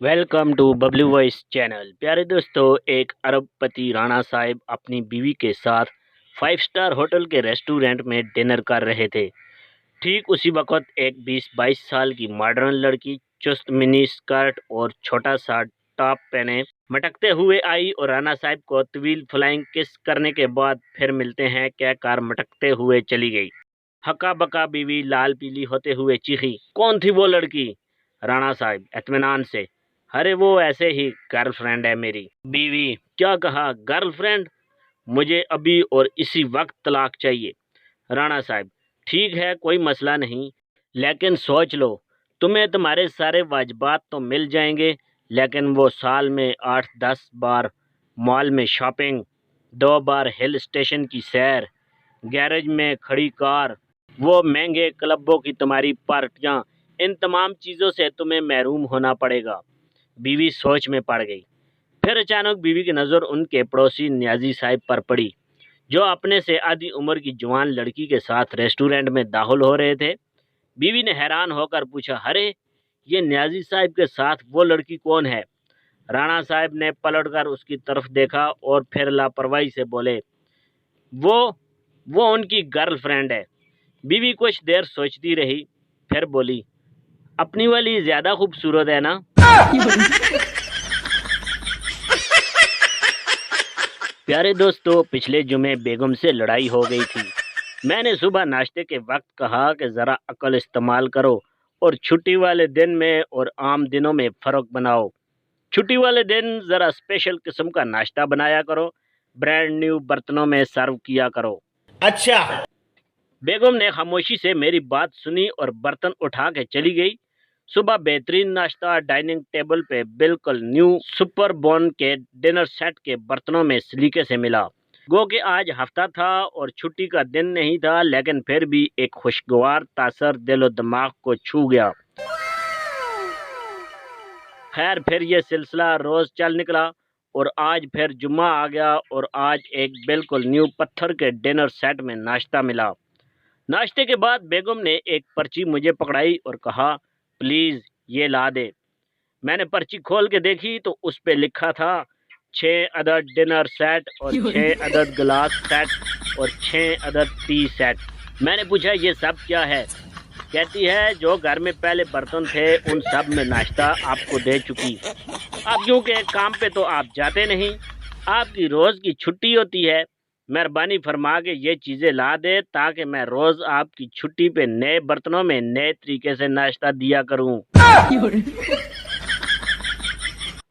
Welcome to bubbly voice channel. प्यारे दोस्तों, एक अरबपति राणा साहब अपनी बीवी के साथ 5 स्टार होटल के रेस्टोरेंट में डिनर कर रहे थे। ठीक उसी वक्त एक 20-22 साल की मॉडर्न लड़की चुस्त मिनी स्कर्ट और छोटा सा टॉप पहने मटकते हुए आई और राणा साहब को तवील फ्लाइंग किस करने के बाद फिर मिलते हैं कहकर मटकते हुए चली गई। हक्का बक्का बीवी लाल पीली होते हुए चीखी, कौन थी वो लड़की? राणा साहब इत्मीनान से, अरे वो ऐसे ही गर्लफ्रेंड है मेरी। बीवी, क्या कहा? गर्लफ्रेंड? मुझे अभी और इसी वक्त तलाक चाहिए। राणा साहब, ठीक है, कोई मसला नहीं, लेकिन सोच लो, तुम्हें तुम्हारे सारे वाजिबात तो मिल जाएंगे, लेकिन वो साल में 8-10 बार मॉल में शॉपिंग, 2 बार हिल स्टेशन की सैर, गैरेज में खड़ी कार, वो महंगे क्लबों की तुम्हारी पार्टियां, इन तमाम चीज़ों से तुम्हें महरूम होना पड़ेगा। बीवी सोच में पड़ गई। फिर अचानक बीवी की नज़र उनके पड़ोसी न्याजी साहब पर पड़ी, जो अपने से आधी उम्र की जवान लड़की के साथ रेस्टोरेंट में दाखिल हो रहे थे। बीवी ने हैरान होकर पूछा, अरे ये न्याजी साहब के साथ वो लड़की कौन है? राणा साहब ने पलटकर उसकी तरफ देखा और फिर लापरवाही से बोले, वो वो उनकी गर्लफ्रेंड है। बीवी कुछ देर सोचती रही, फिर बोली, अपनी वाली ज्यादा खूबसूरत है ना? प्यारे दोस्तों, पिछले जुमे बेगम से लड़ाई हो गई थी। मैंने सुबह नाश्ते के वक्त कहा कि ज़रा अक्ल इस्तेमाल करो और छुट्टी वाले दिन में और आम दिनों में फ़र्क बनाओ। छुट्टी वाले दिन ज़रा स्पेशल किस्म का नाश्ता बनाया करो, ब्रांड न्यू बर्तनों में सर्व किया करो। अच्छा। बेगम ने खामोशी से मेरी बात सुनी और बर्तन उठा के चली गई। सुबह बेहतरीन नाश्ता डाइनिंग टेबल पे बिल्कुल न्यू सुपर बोन के डिनर सेट के बर्तनों में सलीके से मिला। गो कि आज हफ्ता था और छुट्टी का दिन नहीं था, लेकिन फिर भी एक खुशगवार तासर दिलो दिमाग को छू गया। खैर, फिर ये सिलसिला रोज चल निकला और आज फिर जुम्मा आ गया और आज एक बिल्कुल न्यू पत्थर के डिनर सेट में नाश्ता मिला। नाश्ते के बाद बेगम ने एक पर्ची मुझे पकड़ाई और कहा, प्लीज़ ये ला दे। मैंने पर्ची खोल के देखी तो उस पे लिखा था 6 अदद डिनर सेट और 6 अदद गिलास सेट और 6 अदद टी सेट। मैंने पूछा, ये सब क्या है? कहती है, जो घर में पहले बर्तन थे उन सब में नाश्ता आपको दे चुकी। अब क्योंकि काम पे तो आप जाते नहीं, आपकी रोज़ की छुट्टी होती है, मेहरबानी फरमा के ये चीज़ें ला दे ताकि मैं रोज़ आपकी छुट्टी पे नए बर्तनों में नए तरीके से नाश्ता दिया करूं।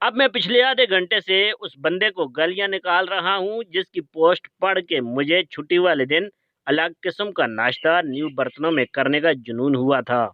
अब मैं पिछले आधे घंटे से उस बंदे को गालियां निकाल रहा हूं जिसकी पोस्ट पढ़ के मुझे छुट्टी वाले दिन अलग किस्म का नाश्ता न्यू बर्तनों में करने का जुनून हुआ था।